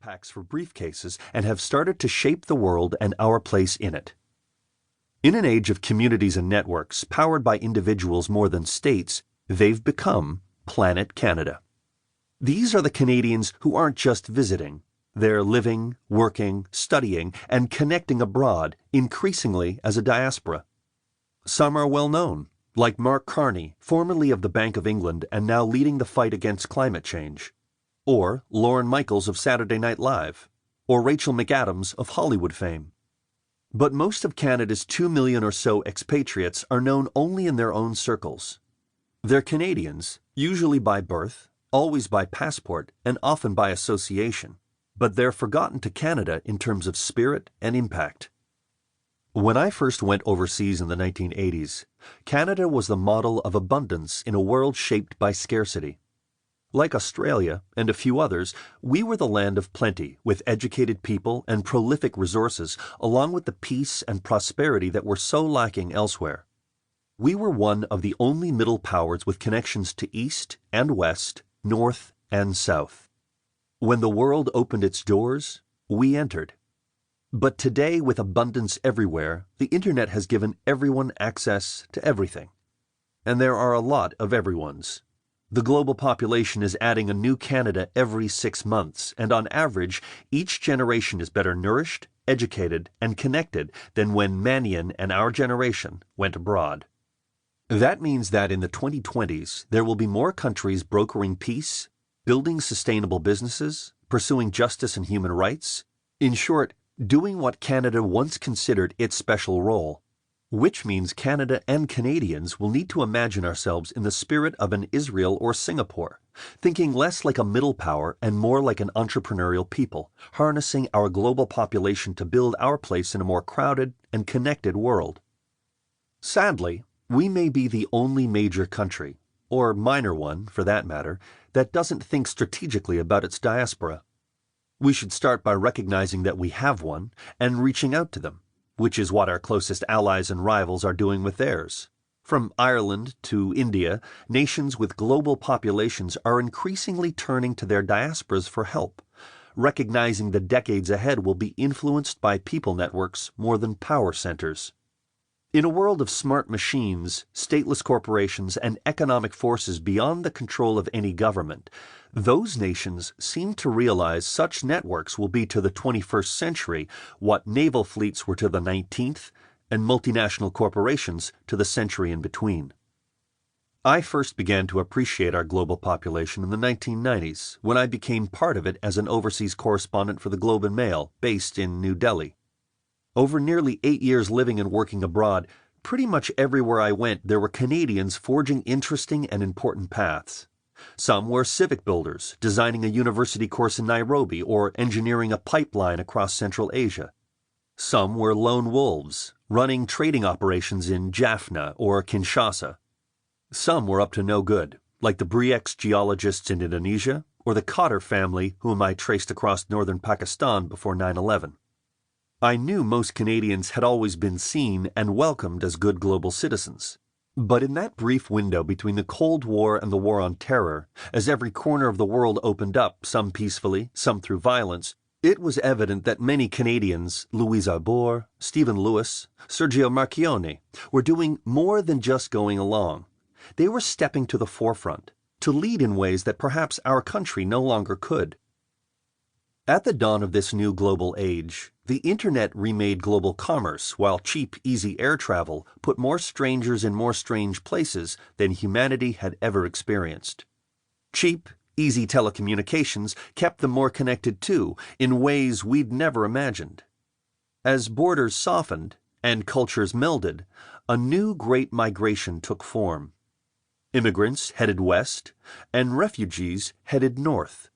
backpacks for briefcases and have started to shape the world and our place in it. In an age of communities and networks powered by individuals more than states, they've become Planet Canada. These are the Canadians who aren't just visiting. They're living, working, studying, and connecting abroad, increasingly as a diaspora. Some are well known, like Mark Carney, formerly of the Bank of England and now leading the fight against climate change, or Lorne Michaels of Saturday Night Live, or Rachel McAdams of Hollywood fame. But most of Canada's 2 million or so expatriates are known only in their own circles. They're Canadians, usually by birth, always by passport, and often by association, but they're forgotten to Canada in terms of spirit and impact. When I first went overseas in the 1980s, Canada was the model of abundance in a world shaped by scarcity. Like Australia and a few others, we were the land of plenty, with educated people and prolific resources, along with the peace and prosperity that were so lacking elsewhere. We were one of the only middle powers with connections to East and West, North and South. When the world opened its doors, we entered. But today, with abundance everywhere, the Internet has given everyone access to everything. And there are a lot of everyones. The global population is adding a new Canada every 6 months, and on average, each generation is better nourished, educated, and connected than when Manion and our generation went abroad. That means that in the 2020s, there will be more countries brokering peace, building sustainable businesses, pursuing justice and human rights, in short, doing what Canada once considered its special role, which means Canada and Canadians will need to imagine ourselves in the spirit of an Israel or Singapore, thinking less like a middle power and more like an entrepreneurial people, harnessing our global population to build our place in a more crowded and connected world. Sadly, we may be the only major country, or minor one for that matter, that doesn't think strategically about its diaspora. We should start by recognizing that we have one and reaching out to them, which is what our closest allies and rivals are doing with theirs. From Ireland to India, nations with global populations are increasingly turning to their diasporas for help, recognizing the decades ahead will be influenced by people networks more than power centers. In a world of smart machines, stateless corporations, and economic forces beyond the control of any government, those nations seem to realize such networks will be to the 21st century what naval fleets were to the 19th and multinational corporations to the century in between. I first began to appreciate our global population in the 1990s when I became part of it as an overseas correspondent for the Globe and Mail based in New Delhi. Over nearly 8 years living and working abroad, pretty much everywhere I went there were Canadians forging interesting and important paths. Some were civic builders, designing a university course in Nairobi or engineering a pipeline across Central Asia. Some were lone wolves, running trading operations in Jaffna or Kinshasa. Some were up to no good, like the Briex geologists in Indonesia or the Cotter family whom I traced across northern Pakistan before 9/11. I knew most Canadians had always been seen and welcomed as good global citizens. But in that brief window between the Cold War and the War on Terror, as every corner of the world opened up, some peacefully, some through violence, it was evident that many Canadians, Louise Arbour, Stephen Lewis, Sergio Marchionne, were doing more than just going along. They were stepping to the forefront, to lead in ways that perhaps our country no longer could. At the dawn of this new global age, the Internet remade global commerce, while cheap, easy air travel put more strangers in more strange places than humanity had ever experienced. Cheap, easy telecommunications kept them more connected too, in ways we'd never imagined. As borders softened and cultures melded, a new great migration took form. Immigrants headed west, and refugees headed north.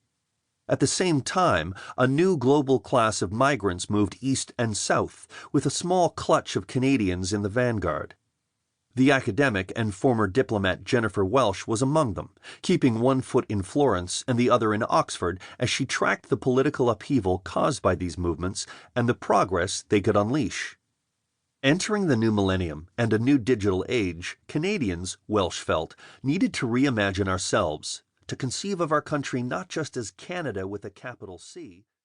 At the same time, a new global class of migrants moved east and south, with a small clutch of Canadians in the vanguard. The academic and former diplomat Jennifer Welsh was among them, keeping one foot in Florence and the other in Oxford as she tracked the political upheaval caused by these movements and the progress they could unleash. Entering the new millennium and a new digital age, Canadians, Welsh felt, needed to reimagine ourselves, to conceive of our country not just as Canada with a capital C,